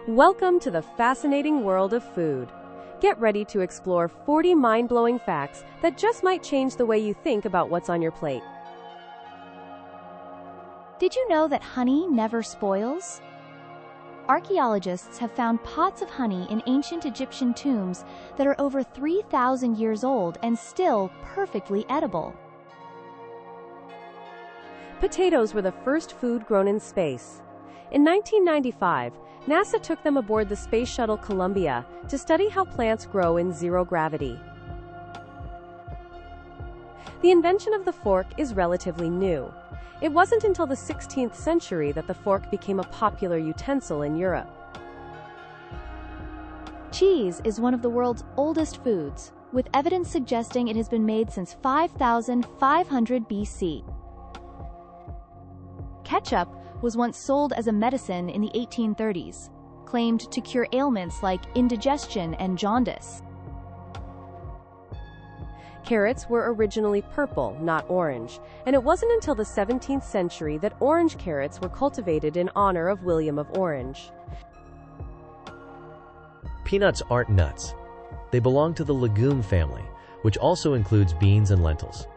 Welcome to the fascinating world of food. Get ready to explore 40 mind-blowing facts that just might change the way you think about what's on your plate. Did you know that honey never spoils? Archaeologists have found pots of honey in ancient Egyptian tombs that are over 3,000 years old and still perfectly edible. Potatoes were the first food grown in space. In 1995, NASA took them aboard the Space Shuttle Columbia to study how plants grow in zero gravity. The invention of the fork is relatively new. It wasn't until the 16th century that the fork became a popular utensil in Europe. Cheese is one of the world's oldest foods, with evidence suggesting it has been made since 5,500 BC. Ketchup was once sold as a medicine in the 1830s, claimed to cure ailments like indigestion and jaundice. Carrots were originally purple, not orange, and it wasn't until the 17th century that orange carrots were cultivated in honor of William of Orange. Peanuts aren't nuts. They belong to the legume family, which also includes beans and lentils.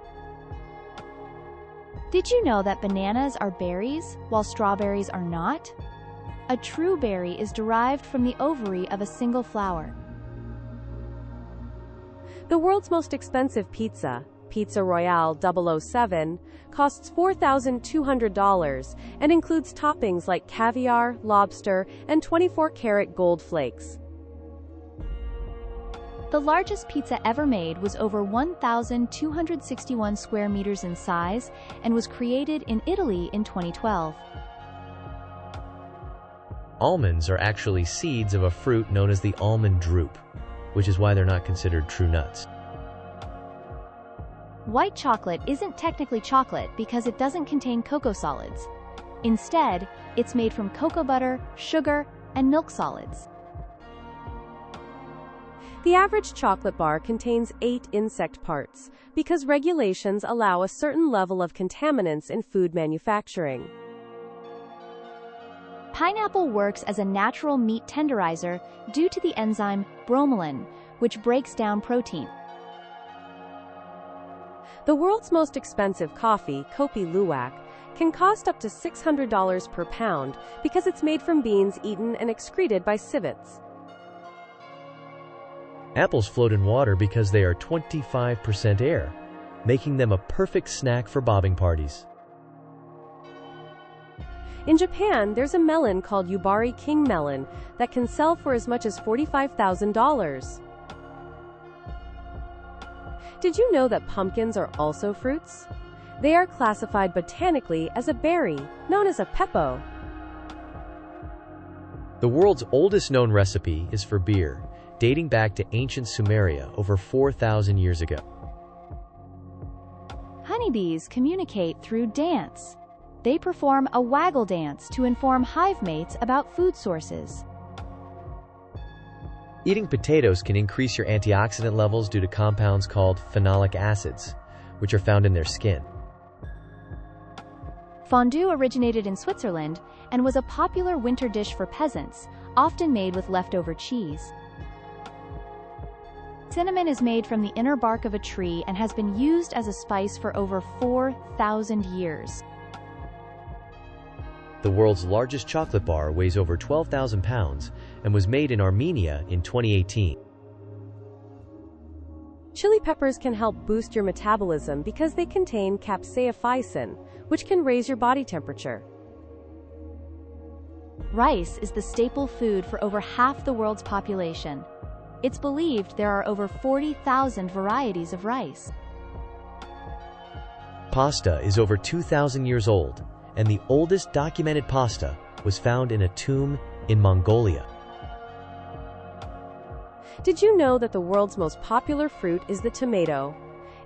Did you know that bananas are berries, while strawberries are not? A true berry is derived from the ovary of a single flower. The world's most expensive pizza, Pizza Royale 007, costs $4,200 and includes toppings like caviar, lobster, and 24-karat gold flakes. The largest pizza ever made was over 1,261 square meters in size and was created in Italy in 2012. Almonds are actually seeds of a fruit known as the almond drupe, which is why they're not considered true nuts. White chocolate isn't technically chocolate because it doesn't contain cocoa solids. Instead, it's made from cocoa butter, sugar, and milk solids. The average chocolate bar contains 8 insect parts because regulations allow a certain level of contaminants in food manufacturing. Pineapple works as a natural meat tenderizer due to the enzyme bromelain, which breaks down protein. The world's most expensive coffee, Kopi Luwak, can cost up to $600 per pound because it's made from beans eaten and excreted by civets. Apples float in water because they are 25% air, making them a perfect snack for bobbing parties. In Japan, there's a melon called Yubari King melon that can sell for as much as $45,000. Did you know that pumpkins are also fruits? They are classified botanically as a berry, known as a peppo. The world's oldest known recipe is for beer, dating back to ancient Sumeria over 4,000 years ago. Honeybees communicate through dance. They perform a waggle dance to inform hive mates about food sources. Eating potatoes can increase your antioxidant levels due to compounds called phenolic acids, which are found in their skin. Fondue originated in Switzerland and was a popular winter dish for peasants, often made with leftover cheese. Cinnamon is made from the inner bark of a tree and has been used as a spice for over 4,000 years. The world's largest chocolate bar weighs over 12,000 pounds and was made in Armenia in 2018. Chili peppers can help boost your metabolism because they contain capsaicin, which can raise your body temperature. Rice is the staple food for over half the world's population. It's believed there are over 40,000 varieties of rice. Pasta is over 2,000 years old, and the oldest documented pasta was found in a tomb in Mongolia. Did you know that the world's most popular fruit is the tomato?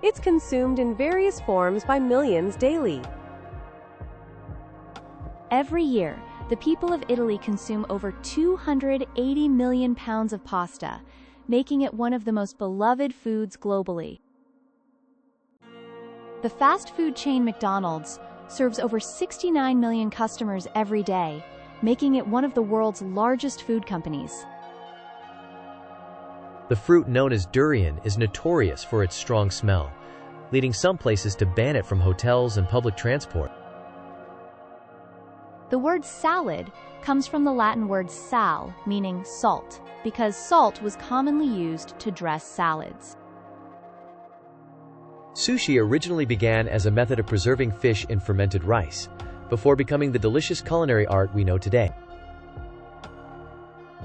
It's consumed in various forms by millions daily. Every year, the people of Italy consume over 280 million pounds of pasta, making it one of the most beloved foods globally. The fast food chain McDonald's serves over 69 million customers every day, making it one of the world's largest food companies. The fruit known as durian is notorious for its strong smell, leading some places to ban it from hotels and public transport. The word salad comes from the Latin word sal, meaning salt, because salt was commonly used to dress salads. Sushi originally began as a method of preserving fish in fermented rice, before becoming the delicious culinary art we know today.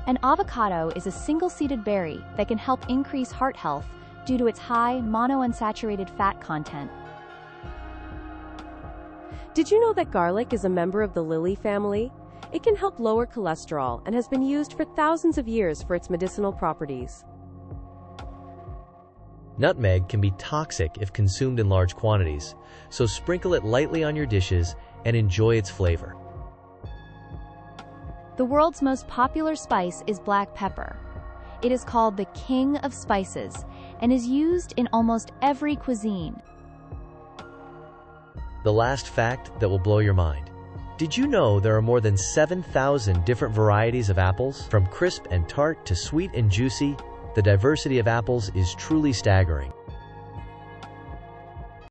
An avocado is a single-seeded berry that can help increase heart health due to its high monounsaturated fat content. Did you know that garlic is a member of the lily family? It can help lower cholesterol and has been used for thousands of years for its medicinal properties. Nutmeg can be toxic if consumed in large quantities, so sprinkle it lightly on your dishes and enjoy its flavor. The world's most popular spice is black pepper. It is called the king of spices and is used in almost every cuisine. The last fact that will blow your mind. Did you know there are more than 7,000 different varieties of apples? From crisp and tart to sweet and juicy, the diversity of apples is truly staggering.